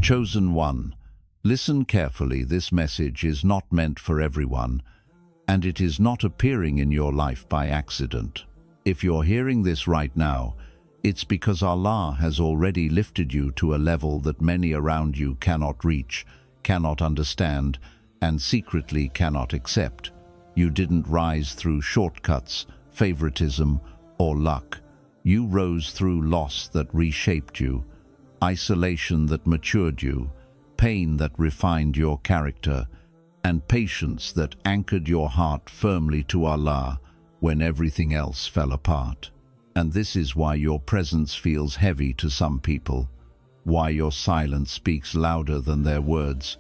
Chosen one, listen carefully. This message is not meant for everyone, and it is not appearing in your life by accident. If you're hearing this right now, it's because Allah has already lifted you to a level that many around you cannot reach, cannot understand, and secretly cannot accept. You didn't rise through shortcuts, favoritism, or luck. You rose through loss that reshaped you, isolation that matured you, pain that refined your character, and patience that anchored your heart firmly to Allah when everything else fell apart. And this is why your presence feels heavy to some people, why your silence speaks louder than their words,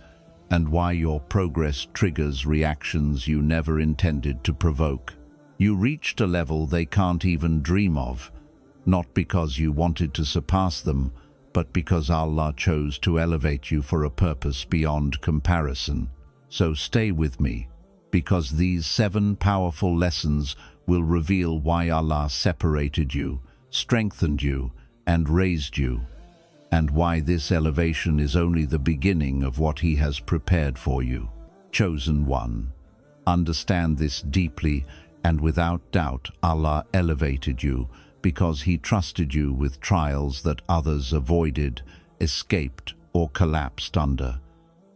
and why your progress triggers reactions you never intended to provoke. You reached a level they can't even dream of, not because you wanted to surpass them, but because Allah chose to elevate you for a purpose beyond comparison. So stay with me, because these 7 powerful lessons will reveal why Allah separated you, strengthened you, and raised you, and why this elevation is only the beginning of what He has prepared for you. Chosen one, understand this deeply, and without doubt Allah elevated you because He trusted you with trials that others avoided, escaped, or collapsed under.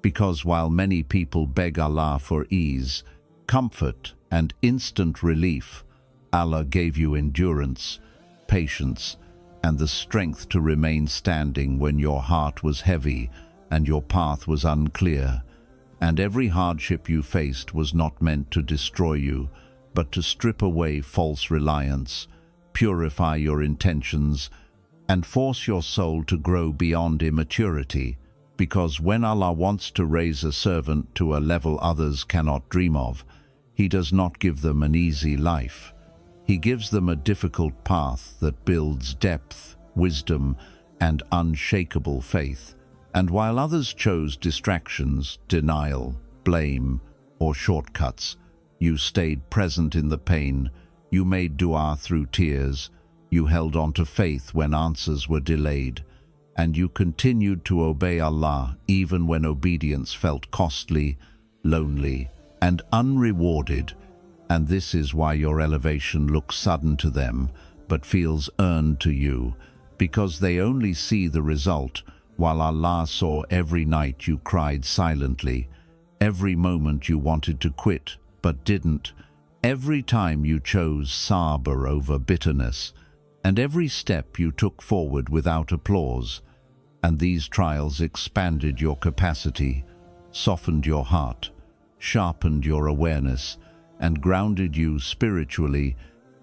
Because while many people beg Allah for ease, comfort, and instant relief, Allah gave you endurance, patience, and the strength to remain standing when your heart was heavy and your path was unclear. And every hardship you faced was not meant to destroy you, but to strip away false reliance, purify your intentions, and force your soul to grow beyond immaturity. Because when Allah wants to raise a servant to a level others cannot dream of, He does not give them an easy life. He gives them a difficult path that builds depth, wisdom, and unshakable faith. And while others chose distractions, denial, blame, or shortcuts, you stayed present in the pain, you made dua through tears, you held on to faith when answers were delayed, and you continued to obey Allah even when obedience felt costly, lonely, and unrewarded. And this is why your elevation looks sudden to them, but feels earned to you, because they only see the result, while Allah saw every night you cried silently, every moment you wanted to quit but didn't, every time you chose sabr over bitterness, and every step you took forward without applause. And these trials expanded your capacity, softened your heart, sharpened your awareness, and grounded you spiritually,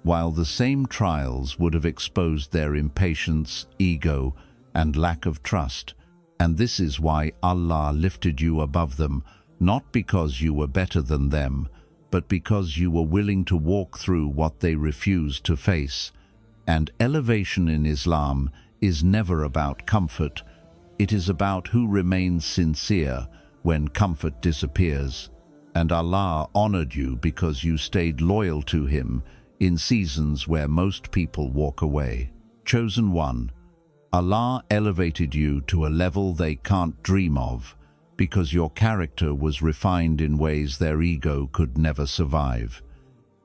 while the same trials would have exposed their impatience, ego, and lack of trust. And this is why Allah lifted you above them, not because you were better than them, but because you were willing to walk through what they refused to face. And elevation in Islam is never about comfort. It is about who remains sincere when comfort disappears. And Allah honored you because you stayed loyal to Him in seasons where most people walk away. Chosen one, Allah elevated you to a level they can't dream of because your character was refined in ways their ego could never survive.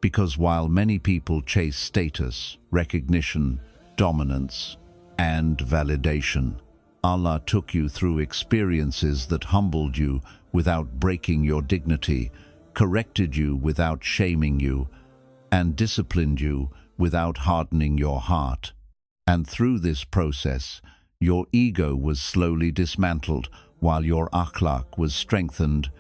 Because while many people chase status, recognition, dominance, and validation, Allah took you through experiences that humbled you without breaking your dignity, corrected you without shaming you, and disciplined you without hardening your heart. And through this process, your ego was slowly dismantled while your akhlaq was strengthened,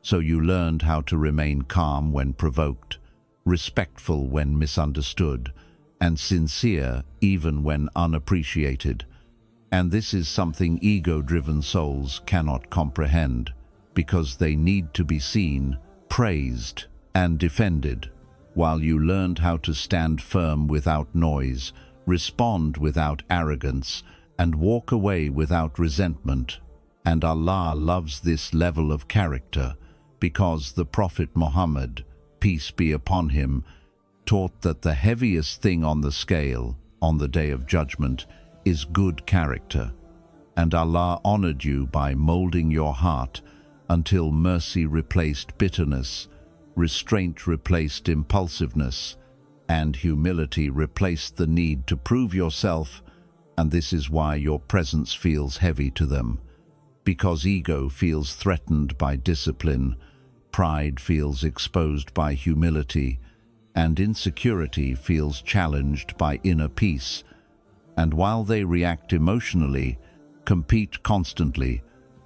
so you learned how to remain calm when provoked, respectful when misunderstood, and sincere even when unappreciated. And this is something ego-driven souls cannot comprehend, because they need to be seen, praised, and defended, while you learned how to stand firm without noise, respond without arrogance, and walk away without resentment. And Allah loves this level of character, because the Prophet Muhammad, peace be upon him, taught that the heaviest thing on the scale, on the Day of Judgment, is good character. and Allah honored you by molding your heart until mercy replaced bitterness, restraint replaced impulsiveness, and humility replaced the need to prove yourself, and this is why your presence feels heavy to them. Because ego feels threatened by discipline, pride feels exposed by humility, and insecurity feels challenged by inner peace. And while they react emotionally, compete constantly,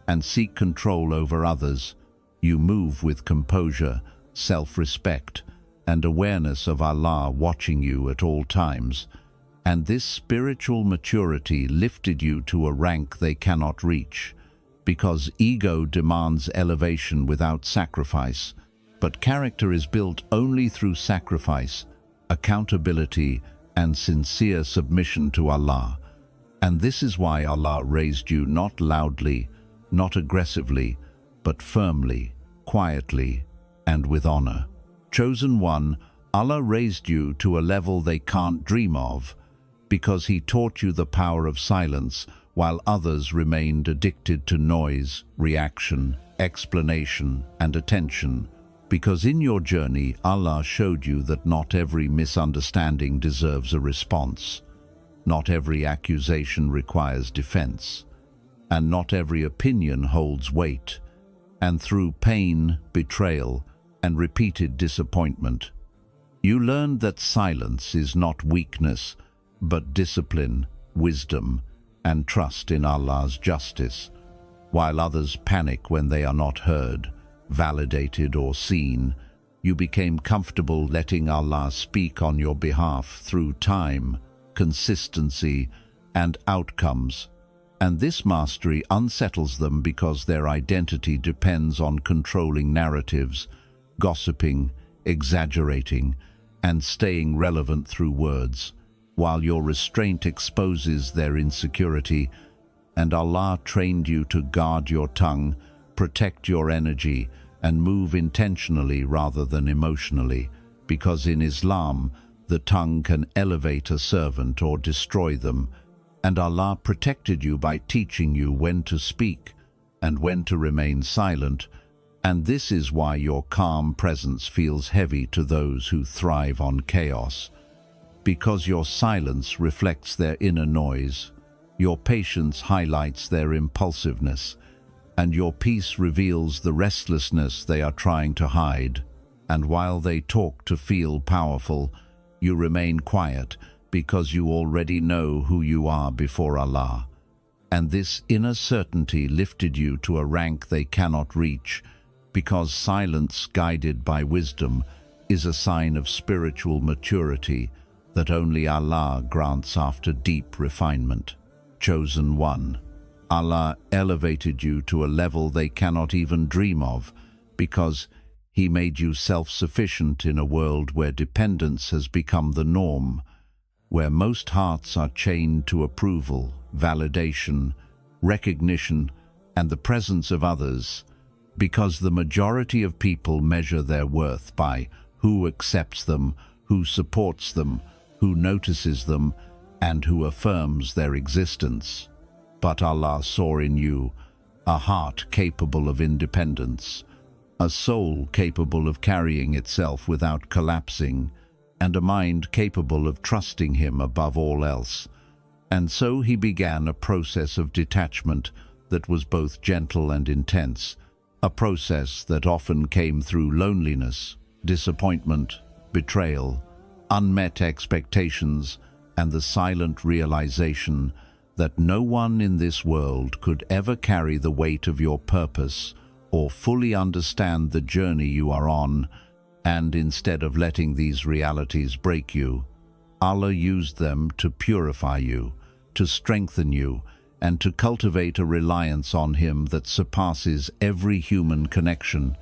and seek control over others, you move with composure, self-respect, and awareness of Allah watching you at all times. And this spiritual maturity lifted you to a rank they cannot reach, because ego demands elevation without sacrifice, but character is built only through sacrifice, accountability, and sincere submission to Allah. And this is why Allah raised you not loudly, not aggressively, but firmly, quietly, and with honor. Chosen one, Allah raised you to a level they can't dream of, because He taught you the power of silence, while others remained addicted to noise, reaction, explanation, and attention. Because in your journey, Allah showed you that not every misunderstanding deserves a response. Not every accusation requires defense, and not every opinion holds weight. And through pain, betrayal, and repeated disappointment, you learned that silence is not weakness, but discipline, wisdom, and trust in Allah's justice. While others panic when they are not heard, validated, or seen, you became comfortable letting Allah speak on your behalf through time, consistency, and outcomes. And this mastery unsettles them because their identity depends on controlling narratives, gossiping, exaggerating, and staying relevant through words, while your restraint exposes their insecurity. And Allah trained you to guard your tongue, protect your energy, and move intentionally rather than emotionally, because in Islam, the tongue can elevate a servant or destroy them, and Allah protected you by teaching you when to speak and when to remain silent, and this is why your calm presence feels heavy to those who thrive on chaos, because your silence reflects their inner noise, your patience highlights their impulsiveness, and your peace reveals the restlessness they are trying to hide. And while they talk to feel powerful, you remain quiet because you already know who you are before Allah. And this inner certainty lifted you to a rank they cannot reach, because silence guided by wisdom is a sign of spiritual maturity that only Allah grants after deep refinement. Chosen one, Allah elevated you to a level they cannot even dream of, because He made you self-sufficient in a world where dependence has become the norm, where most hearts are chained to approval, validation, recognition, and the presence of others, because the majority of people measure their worth by who accepts them, who supports them, who notices them, and who affirms their existence. But Allah saw in you a heart capable of independence, a soul capable of carrying itself without collapsing, and a mind capable of trusting Him above all else. And so He began a process of detachment that was both gentle and intense, a process that often came through loneliness, disappointment, betrayal, unmet expectations, and the silent realization that no one in this world could ever carry the weight of your purpose or fully understand the journey you are on. And instead of letting these realities break you, Allah used them to purify you, to strengthen you, and to cultivate a reliance on Him that surpasses every human connection.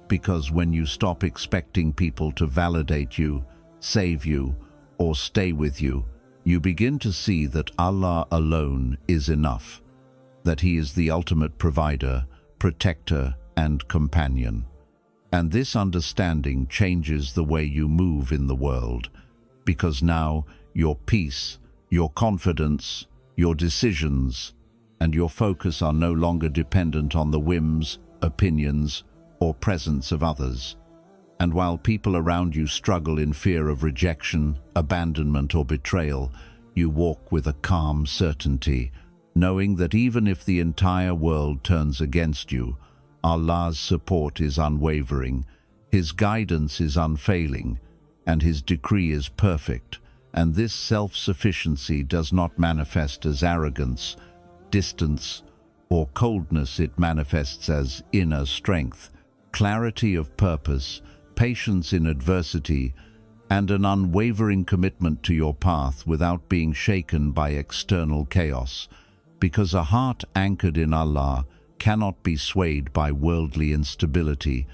Because when you stop expecting people to validate you, save you, or stay with you, you begin to see that Allah alone is enough, that He is the ultimate provider, protector, and companion. And this understanding changes the way you move in the world, because now your peace, your confidence, your decisions, and your focus are no longer dependent on the whims, opinions, or presence of others. And while people around you struggle in fear of rejection, abandonment, or betrayal, you walk with a calm certainty, knowing that even if the entire world turns against you, Allah's support is unwavering, His guidance is unfailing, and His decree is perfect. And this self-sufficiency does not manifest as arrogance, distance, or coldness. It manifests as inner strength, clarity of purpose, patience in adversity, and an unwavering commitment to your path without being shaken by external chaos, because a heart anchored in Allah cannot be swayed by worldly instability,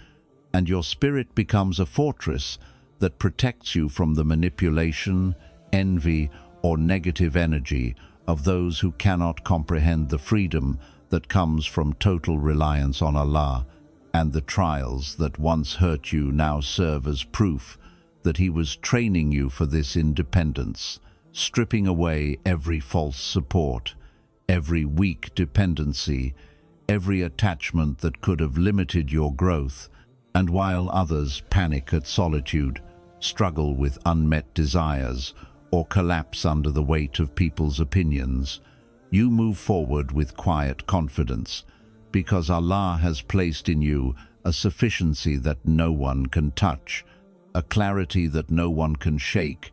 and your spirit becomes a fortress that protects you from the manipulation, envy, or negative energy of those who cannot comprehend the freedom that comes from total reliance on Allah. And the trials that once hurt you now serve as proof that He was training you for this independence, stripping away every false support, every weak dependency, every attachment that could have limited your growth. And while others panic at solitude, struggle with unmet desires, or collapse under the weight of people's opinions, you move forward with quiet confidence, because Allah has placed in you a sufficiency that no one can touch, a clarity that no one can shake,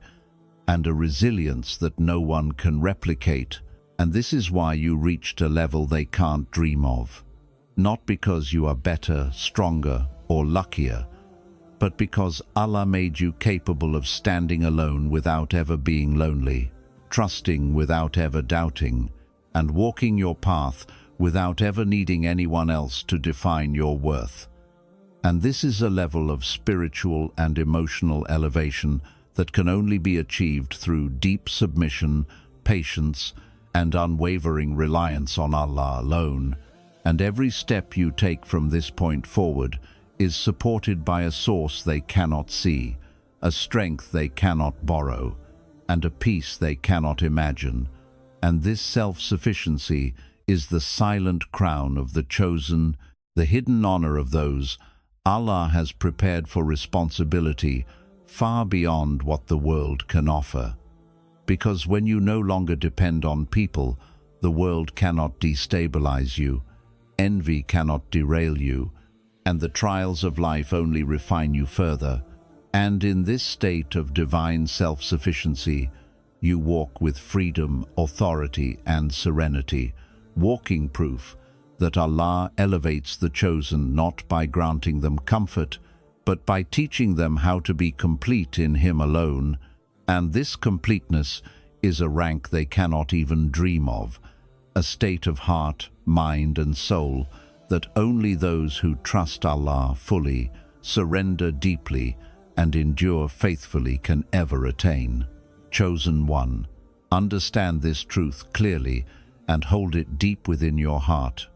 and a resilience that no one can replicate. And this is why you reached a level they can't dream of. Not because you are better, stronger, or luckier, but because Allah made you capable of standing alone without ever being lonely, trusting without ever doubting, and walking your path without ever needing anyone else to define your worth. And this is a level of spiritual and emotional elevation that can only be achieved through deep submission, patience, and unwavering reliance on Allah alone. And every step you take from this point forward is supported by a source they cannot see, a strength they cannot borrow, and a peace they cannot imagine. And this self-sufficiency is the silent crown of the chosen, the hidden honor of those Allah has prepared for responsibility far beyond what the world can offer. Because when you no longer depend on people, the world cannot destabilize you, envy cannot derail you, and the trials of life only refine you further. And in this state of divine self-sufficiency, you walk with freedom, authority, and serenity, walking proof that Allah elevates the chosen not by granting them comfort, but by teaching them how to be complete in Him alone. And this completeness is a rank they cannot even dream of, a state of heart, mind, and soul that only those who trust Allah fully, surrender deeply, and endure faithfully can ever attain. Chosen one, understand this truth clearly and hold it deep within your heart.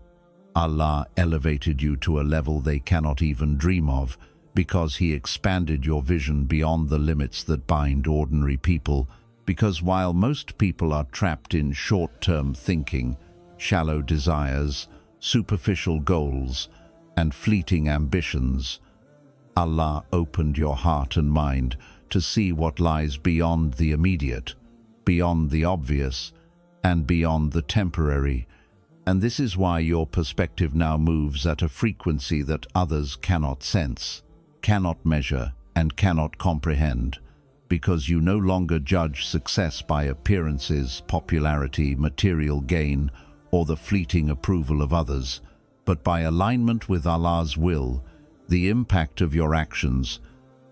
Allah elevated you to a level they cannot even dream of, because He expanded your vision beyond the limits that bind ordinary people. Because while most people are trapped in short-term thinking, shallow desires, superficial goals, and fleeting ambitions, Allah opened your heart and mind to see what lies beyond the immediate, beyond the obvious, and beyond the temporary. And this is why your perspective now moves at a frequency that others cannot sense, cannot measure, and cannot comprehend, because you no longer judge success by appearances, popularity, material gain, or the fleeting approval of others, but by alignment with Allah's will, the impact of your actions,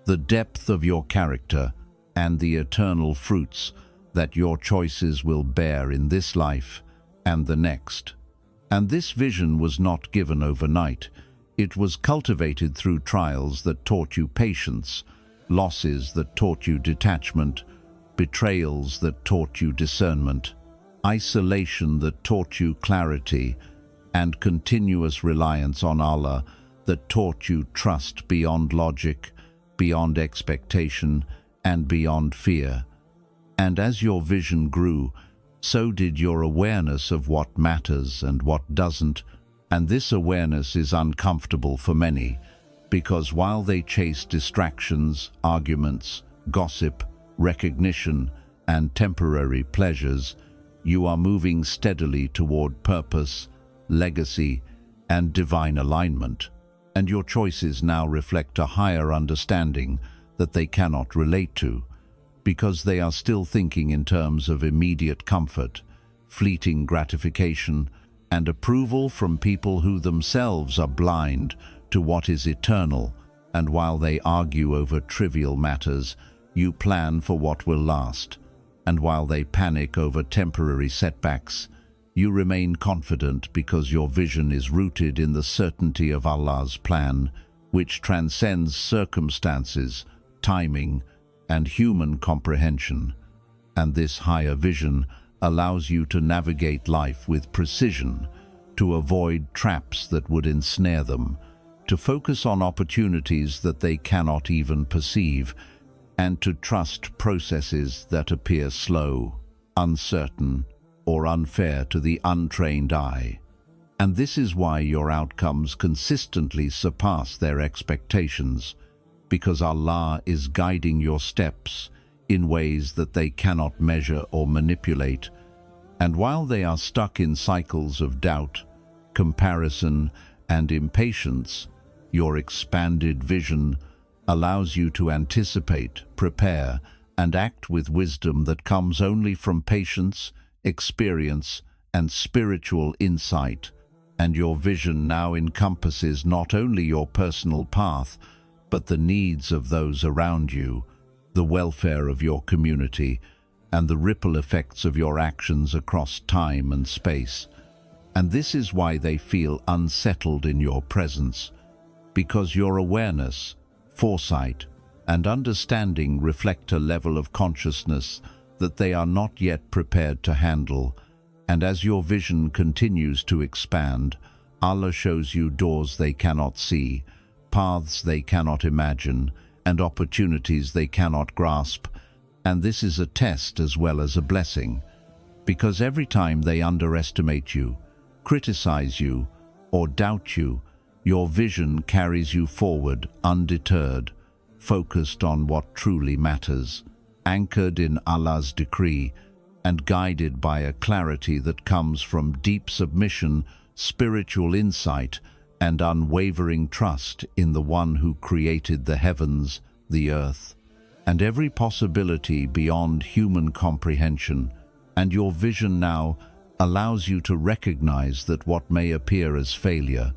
the depth of your character, and the eternal fruits that your choices will bear in this life and the next. And this vision was not given overnight. It was cultivated through trials that taught you patience, losses that taught you detachment, betrayals that taught you discernment, isolation that taught you clarity, and continuous reliance on Allah that taught you trust beyond logic, beyond expectation, and beyond fear. And as your vision grew, so did your awareness of what matters and what doesn't, and this awareness is uncomfortable for many, because while they chase distractions, arguments, gossip, recognition, and temporary pleasures, you are moving steadily toward purpose, legacy, and divine alignment, and your choices now reflect a higher understanding that they cannot relate to, because they are still thinking in terms of immediate comfort, fleeting gratification, and approval from people who themselves are blind to what is eternal. And while they argue over trivial matters, you plan for what will last. And while they panic over temporary setbacks, you remain confident because your vision is rooted in the certainty of Allah's plan, which transcends circumstances, timing, and human comprehension. And this higher vision allows you to navigate life with precision, to avoid traps that would ensnare them, to focus on opportunities that they cannot even perceive, and to trust processes that appear slow, uncertain, or unfair to the untrained eye. And this is why your outcomes consistently surpass their expectations, because Allah is guiding your steps in ways that they cannot measure or manipulate. And while they are stuck in cycles of doubt, comparison, and impatience, your expanded vision allows you to anticipate, prepare, and act with wisdom that comes only from patience, experience, and spiritual insight. And your vision now encompasses not only your personal path, but the needs of those around you, the welfare of your community, and the ripple effects of your actions across time and space. And this is why they feel unsettled in your presence, because your awareness, foresight, and understanding reflect a level of consciousness that they are not yet prepared to handle. And as your vision continues to expand, Allah shows you doors they cannot see, paths they cannot imagine, and opportunities they cannot grasp. And this is a test as well as a blessing, because every time they underestimate you, criticize you, or doubt you, your vision carries you forward undeterred, focused on what truly matters, anchored in Allah's decree, and guided by a clarity that comes from deep submission, spiritual insight, and unwavering trust in the one who created the heavens, the earth, and every possibility beyond human comprehension. And your vision now allows you to recognize that what may appear as failure,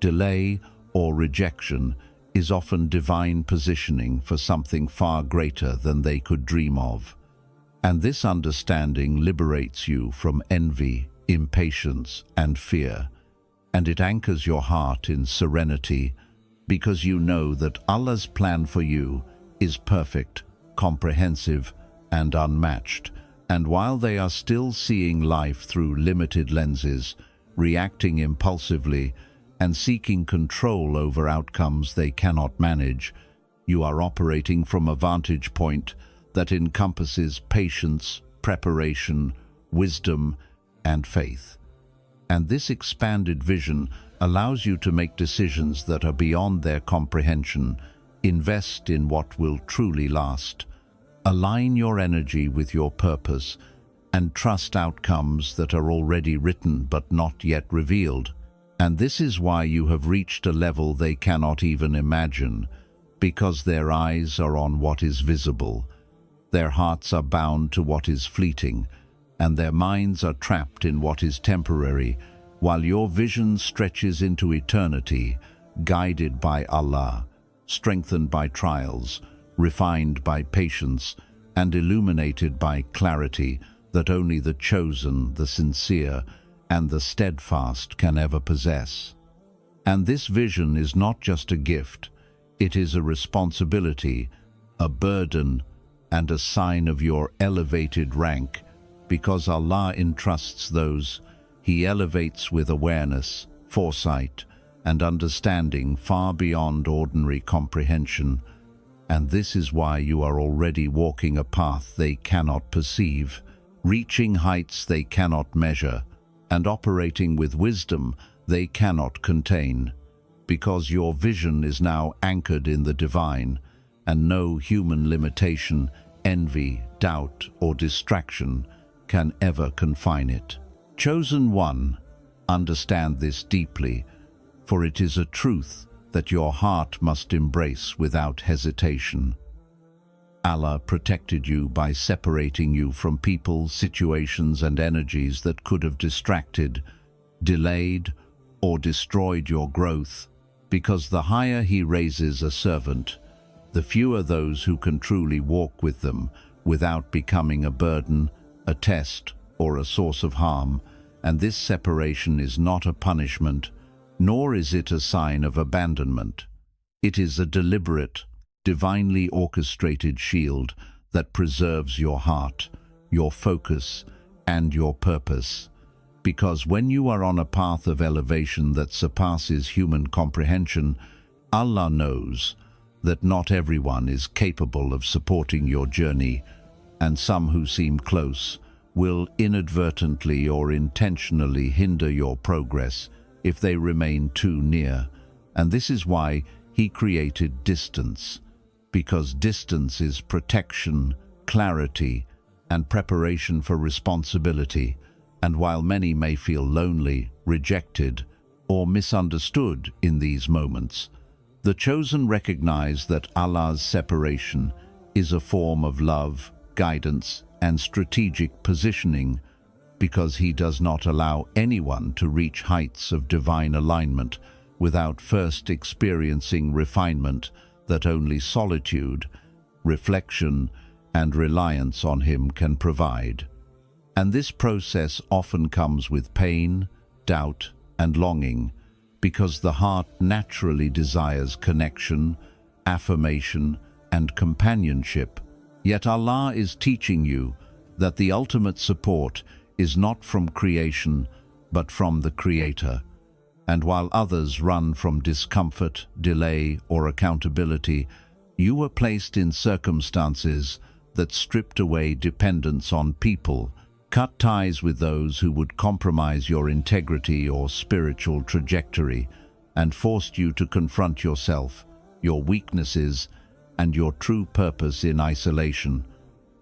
delay, or rejection is often divine positioning for something far greater than they could dream of. And this understanding liberates you from envy, impatience, and fear, and it anchors your heart in serenity, because you know that Allah's plan for you is perfect, comprehensive, and unmatched. And while they are still seeing life through limited lenses, reacting impulsively, and seeking control over outcomes they cannot manage, you are operating from a vantage point that encompasses patience, preparation, wisdom, and faith. And this expanded vision allows you to make decisions that are beyond their comprehension, invest in what will truly last, align your energy with your purpose, and trust outcomes that are already written but not yet revealed. And this is why you have reached a level they cannot even imagine, because their eyes are on what is visible, their hearts are bound to what is fleeting, and their minds are trapped in what is temporary, while your vision stretches into eternity, guided by Allah, strengthened by trials, refined by patience, and illuminated by clarity that only the chosen, the sincere, and the steadfast can ever possess. And this vision is not just a gift, it is a responsibility, a burden, and a sign of your elevated rank, because Allah entrusts those He elevates with awareness, foresight, and understanding far beyond ordinary comprehension. And this is why you are already walking a path they cannot perceive, reaching heights they cannot measure, and operating with wisdom they cannot contain, because your vision is now anchored in the divine, and no human limitation, envy, doubt, or distraction can ever confine it. Chosen one, understand this deeply, for it is a truth that your heart must embrace without hesitation. Allah protected you by separating you from people, situations, and energies that could have distracted, delayed, or destroyed your growth, because the higher He raises a servant, the fewer those who can truly walk with them without becoming a burden, a test, or a source of harm, and this separation is not a punishment, nor is it a sign of abandonment. It is a deliberate, divinely orchestrated shield that preserves your heart, your focus, and your purpose. Because when you are on a path of elevation that surpasses human comprehension, Allah knows that not everyone is capable of supporting your journey, and some who seem close will inadvertently or intentionally hinder your progress if they remain too near. And this is why He created distance, because distance is protection, clarity, and preparation for responsibility. And while many may feel lonely, rejected, or misunderstood in these moments, the chosen recognize that Allah's separation is a form of love, guidance, and strategic positioning, because He does not allow anyone to reach heights of divine alignment without first experiencing refinement that only solitude, reflection, and reliance on Him can provide. And this process often comes with pain, doubt, and longing, because the heart naturally desires connection, affirmation, and companionship. Yet Allah is teaching you that the ultimate support is not from creation, but from the Creator. And while others run from discomfort, delay, or accountability, you were placed in circumstances that stripped away dependence on people, cut ties with those who would compromise your integrity or spiritual trajectory, and forced you to confront yourself, your weaknesses, and your true purpose in isolation.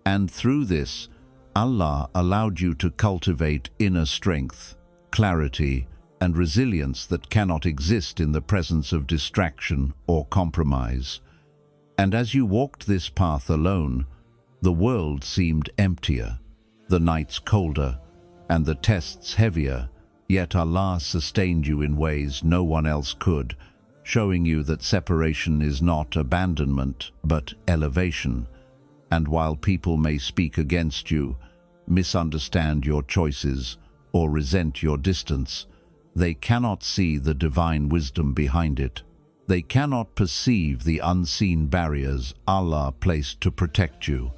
And through this, Allah allowed you to cultivate inner strength, clarity, and resilience that cannot exist in the presence of distraction or compromise. And as you walked this path alone, the world seemed emptier, the nights colder, and the tests heavier, yet Allah sustained you in ways no one else could, showing you that separation is not abandonment, but elevation. And while people may speak against you, misunderstand your choices, or resent your distance, they cannot see the divine wisdom behind it. They cannot perceive the unseen barriers Allah placed to protect you,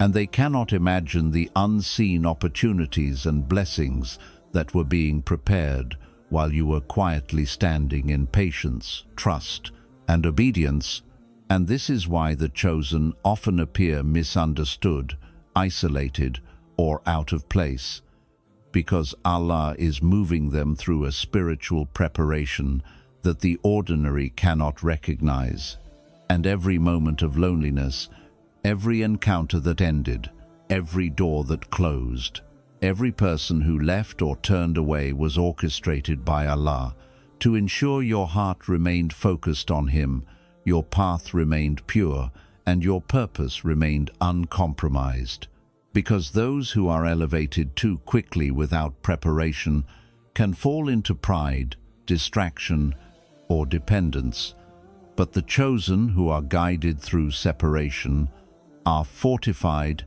and they cannot imagine the unseen opportunities and blessings that were being prepared while you were quietly standing in patience, trust, and obedience. And this is why the chosen often appear misunderstood, isolated, or out of place, because Allah is moving them through a spiritual preparation that the ordinary cannot recognize. And every moment of loneliness, every encounter that ended, every door that closed, every person who left or turned away was orchestrated by Allah to ensure your heart remained focused on Him, your path remained pure, and your purpose remained uncompromised. Because those who are elevated too quickly without preparation can fall into pride, distraction, or dependence, but the chosen who are guided through separation are fortified,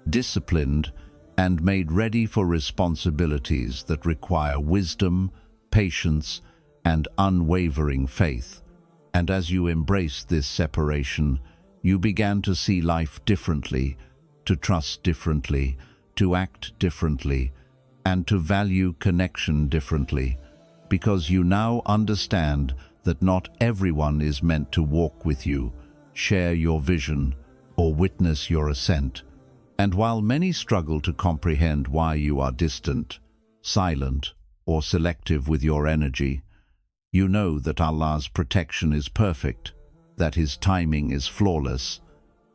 disciplined, and made ready for responsibilities that require wisdom, patience, and unwavering faith. And as you embraced this separation, you began to see life differently, to trust differently, to act differently, and to value connection differently, because you now understand that not everyone is meant to walk with you, share your vision, or witness your ascent. And while many struggle to comprehend why you are distant, silent, or selective with your energy, you know that Allah's protection is perfect, that His timing is flawless,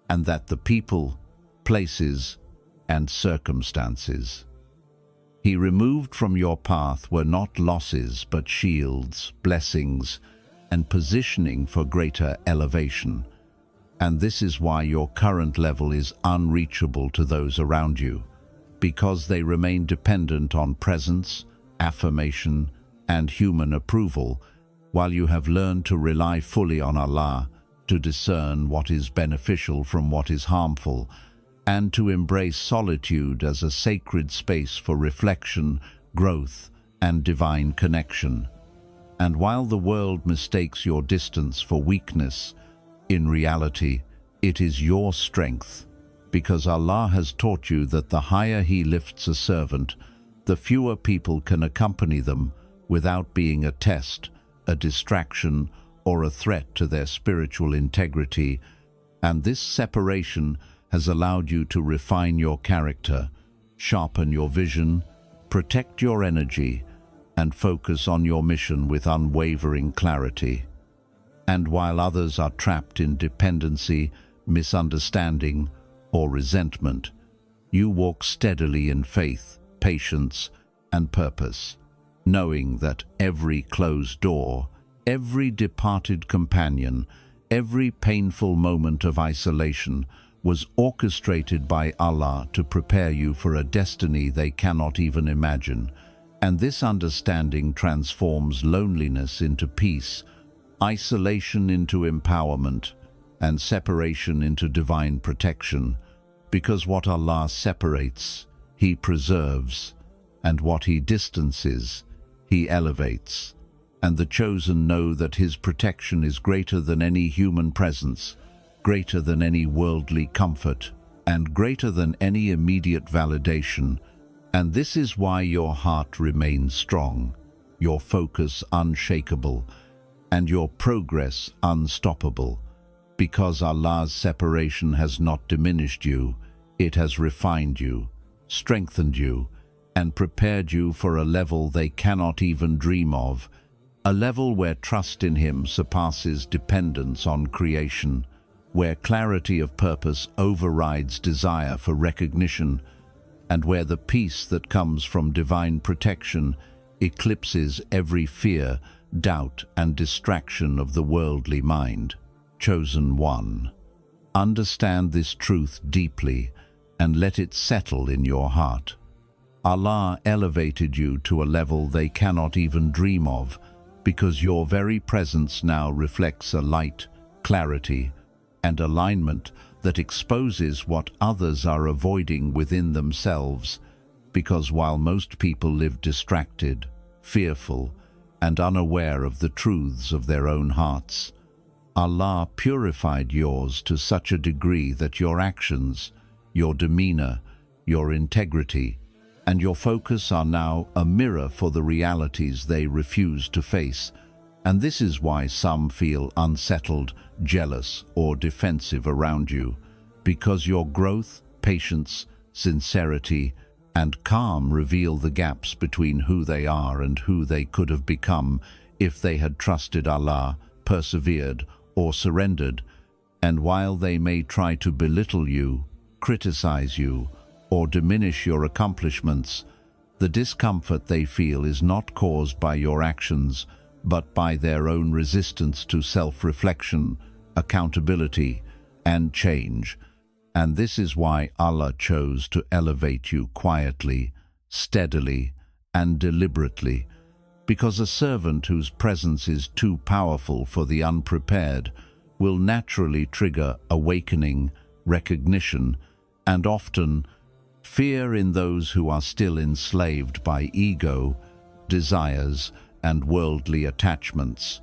and that the people, places, and circumstances He removed from your path were not losses but shields, blessings, and positioning for greater elevation. And this is why your current level is unreachable to those around you, because they remain dependent on presence, affirmation, and human approval, while you have learned to rely fully on Allah, to discern what is beneficial from what is harmful, and to embrace solitude as a sacred space for reflection, growth, and divine connection. And while the world mistakes your distance for weakness, in reality, it is your strength, because Allah has taught you that the higher He lifts a servant, the fewer people can accompany them without being a test, a distraction, or a threat to their spiritual integrity. And this separation has allowed you to refine your character, sharpen your vision, protect your energy, and focus on your mission with unwavering clarity. And while others are trapped in dependency, misunderstanding, or resentment, you walk steadily in faith, patience, and purpose, knowing that every closed door, every departed companion, every painful moment of isolation was orchestrated by Allah to prepare you for a destiny they cannot even imagine. And this understanding transforms loneliness into peace, isolation into empowerment, and separation into divine protection, because what Allah separates, He preserves, and what He distances, He elevates. And the chosen know that His protection is greater than any human presence, greater than any worldly comfort, and greater than any immediate validation. And this is why your heart remains strong, your focus unshakable, and your progress unstoppable, because Allah's separation has not diminished you, it has refined you, strengthened you, and prepared you for a level they cannot even dream of, a level where trust in Him surpasses dependence on creation, where clarity of purpose overrides desire for recognition, and where the peace that comes from divine protection eclipses every fear, doubt, and distraction of the worldly mind. Chosen one, understand this truth deeply and let it settle in your heart. Allah elevated you to a level they cannot even dream of, because your very presence now reflects a light, clarity, and alignment that exposes what others are avoiding within themselves, because while most people live distracted, fearful, and unaware of the truths of their own hearts, Allah purified yours to such a degree that your actions, your demeanor, your integrity, and your focus are now a mirror for the realities they refuse to face. And this is why some feel unsettled, jealous, or defensive around you, because your growth, patience, sincerity, and calm reveal the gaps between who they are and who they could have become if they had trusted Allah, persevered, or surrendered. And while they may try to belittle you, criticize you, or diminish your accomplishments, the discomfort they feel is not caused by your actions, but by their own resistance to self-reflection, accountability, and change. And this is why Allah chose to elevate you quietly, steadily, and deliberately, because a servant whose presence is too powerful for the unprepared will naturally trigger awakening, recognition, and often fear in those who are still enslaved by ego, desires, and worldly attachments.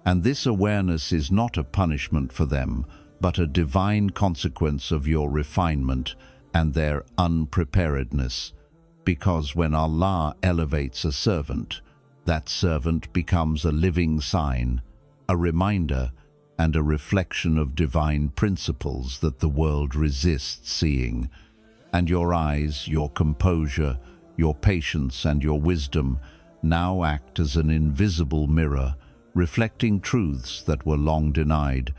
And this awareness is not a punishment for them, but a divine consequence of your refinement and their unpreparedness, because when Allah elevates a servant, that servant becomes a living sign, a reminder, and a reflection of divine principles that the world resists seeing. and your eyes, your composure, your patience, and your wisdom now act as an invisible mirror, reflecting truths that were long denied,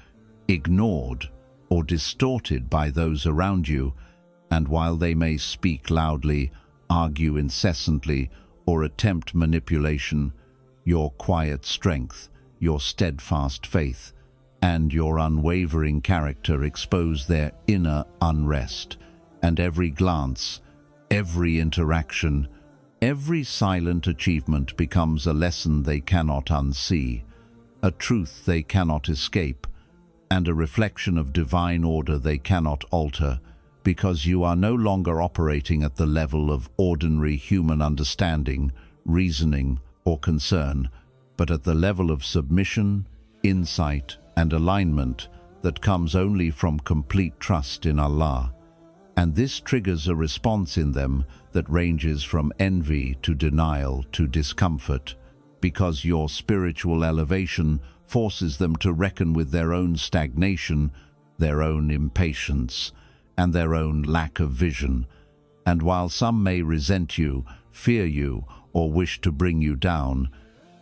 ignored, or distorted by those around you. And while they may speak loudly, argue incessantly, or attempt manipulation, your quiet strength, your steadfast faith, and your unwavering character expose their inner unrest, and every glance, every interaction, every silent achievement becomes a lesson they cannot unsee, a truth they cannot escape, and a reflection of divine order they cannot alter, because you are no longer operating at the level of ordinary human understanding, reasoning, or concern, but at the level of submission, insight, and alignment that comes only from complete trust in Allah. And this triggers a response in them that ranges from envy to denial to discomfort, because your spiritual elevation forces them to reckon with their own stagnation, their own impatience, and their own lack of vision. And while some may resent you, fear you, or wish to bring you down,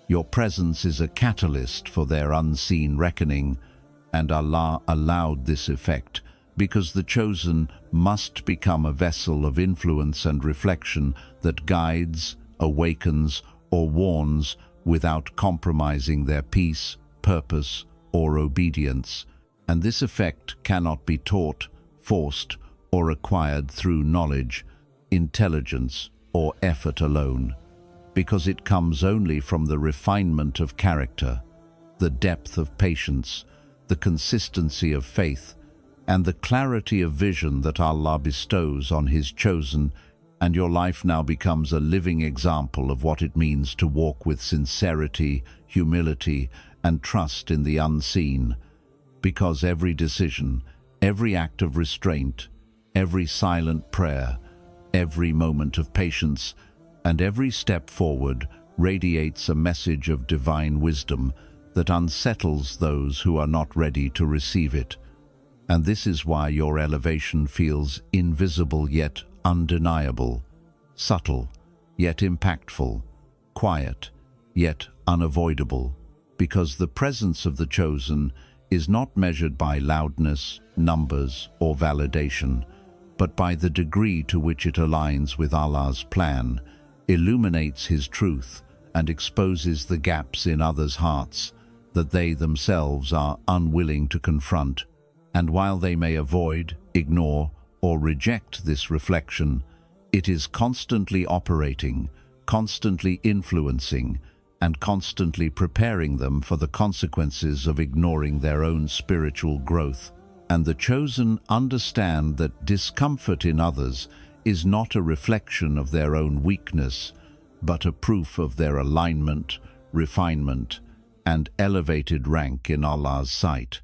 your presence is a catalyst for their unseen reckoning, and Allah allowed this effect because the chosen must become a vessel of influence and reflection that guides, awakens, or warns without compromising their peace, purpose, or obedience. And this effect cannot be taught, forced, or acquired through knowledge, intelligence, or effort alone, because it comes only from the refinement of character, the depth of patience, the consistency of faith, and the clarity of vision that Allah bestows on His chosen, and your life now becomes a living example of what it means to walk with sincerity, humility, and trust in the unseen, because every decision, every act of restraint, every silent prayer, every moment of patience, and every step forward radiates a message of divine wisdom that unsettles those who are not ready to receive it. And this is why your elevation feels invisible yet undeniable, subtle yet impactful, quiet yet unavoidable, because the presence of the chosen is not measured by loudness, numbers, or validation, but by the degree to which it aligns with Allah's plan, illuminates His truth, and exposes the gaps in others' hearts that they themselves are unwilling to confront. And while they may avoid, ignore, or reject this reflection, it is constantly operating, constantly influencing, and constantly preparing them for the consequences of ignoring their own spiritual growth. And the chosen understand that discomfort in others is not a reflection of their own weakness, but a proof of their alignment, refinement, and elevated rank in Allah's sight,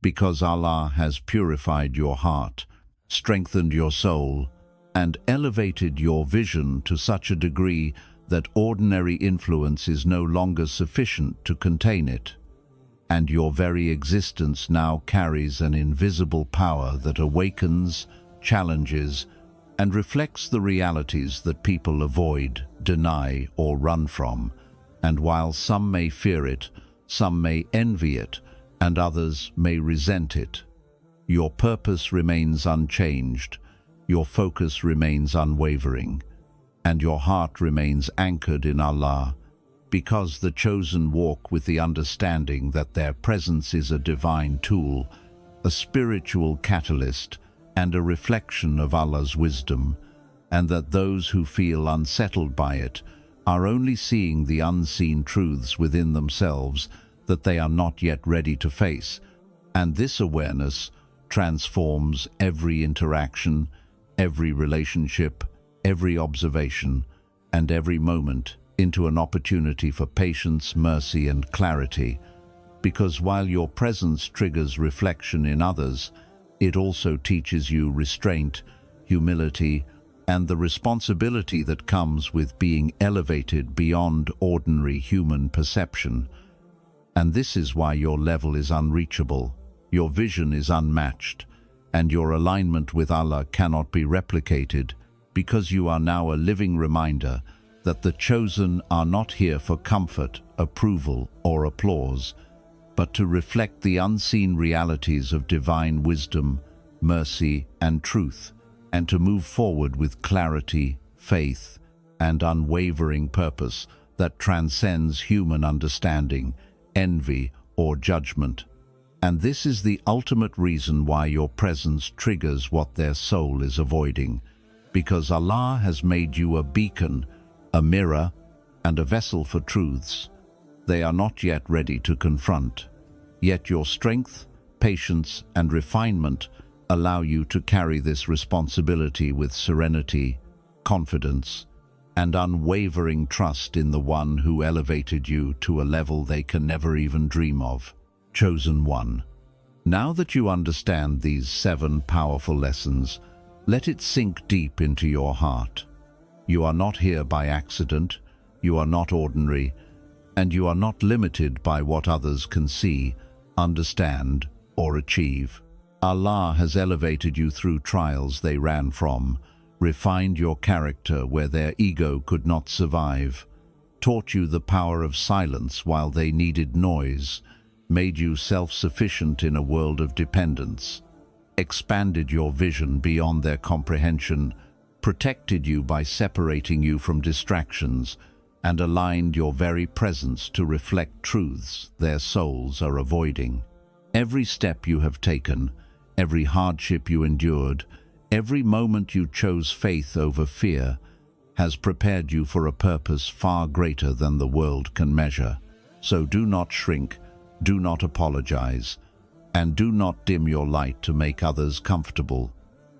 because Allah has purified your heart, strengthened your soul, and elevated your vision to such a degree that ordinary influence is no longer sufficient to contain it. And your very existence now carries an invisible power that awakens, challenges, and reflects the realities that people avoid, deny, or run from. And while some may fear it, some may envy it, and others may resent it, your purpose remains unchanged, your focus remains unwavering, and your heart remains anchored in Allah, because the chosen walk with the understanding that their presence is a divine tool, a spiritual catalyst, and a reflection of Allah's wisdom, and that those who feel unsettled by it are only seeing the unseen truths within themselves that they are not yet ready to face. And this awareness transforms every interaction, every relationship, every observation, and every moment into an opportunity for patience, mercy, and clarity. Because while your presence triggers reflection in others, it also teaches you restraint, humility, and the responsibility that comes with being elevated beyond ordinary human perception. And this is why your level is unreachable, your vision is unmatched, and your alignment with Allah cannot be replicated because you are now a living reminder that the chosen are not here for comfort, approval, or applause, but to reflect the unseen realities of divine wisdom, mercy, and truth, and to move forward with clarity, faith, and unwavering purpose that transcends human understanding, envy, or judgment. And this is the ultimate reason why your presence triggers what their soul is avoiding, because Allah has made you a beacon, a mirror, and a vessel for truths they are not yet ready to confront. Yet your strength, patience, and refinement allow you to carry this responsibility with serenity, confidence, and unwavering trust in the one who elevated you to a level they can never even dream of. Chosen one. Now that you understand these 7 powerful lessons, let it sink deep into your heart. You are not here by accident, you are not ordinary, and you are not limited by what others can see, understand, or achieve. Allah has elevated you through trials they ran from, refined your character where their ego could not survive, taught you the power of silence while they needed noise, made you self-sufficient in a world of dependence, expanded your vision beyond their comprehension, protected you by separating you from distractions, and aligned your very presence to reflect truths their souls are avoiding. Every step you have taken, every hardship you endured, every moment you chose faith over fear, has prepared you for a purpose far greater than the world can measure. So do not shrink, do not apologize, and do not dim your light to make others comfortable.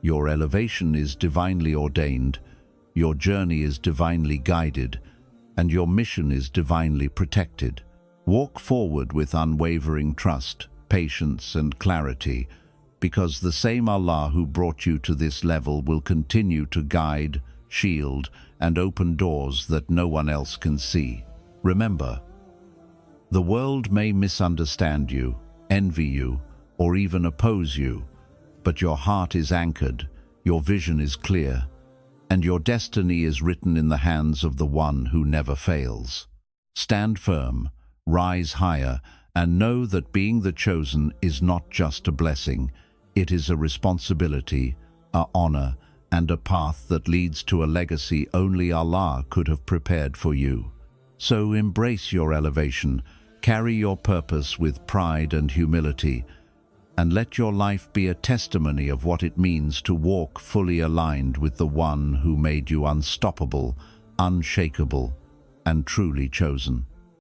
Your elevation is divinely ordained, your journey is divinely guided, and your mission is divinely protected. Walk forward with unwavering trust, patience, and clarity, because the same Allah who brought you to this level will continue to guide, shield, and open doors that no one else can see. Remember, the world may misunderstand you, envy you, or even oppose you, but your heart is anchored, your vision is clear, and your destiny is written in the hands of the one who never fails. Stand firm, rise higher, and know that being the chosen is not just a blessing, it is a responsibility, an honor, and a path that leads to a legacy only Allah could have prepared for you. So embrace your elevation, carry your purpose with pride and humility, and let your life be a testimony of what it means to walk fully aligned with the one who made you unstoppable, unshakable, and truly chosen.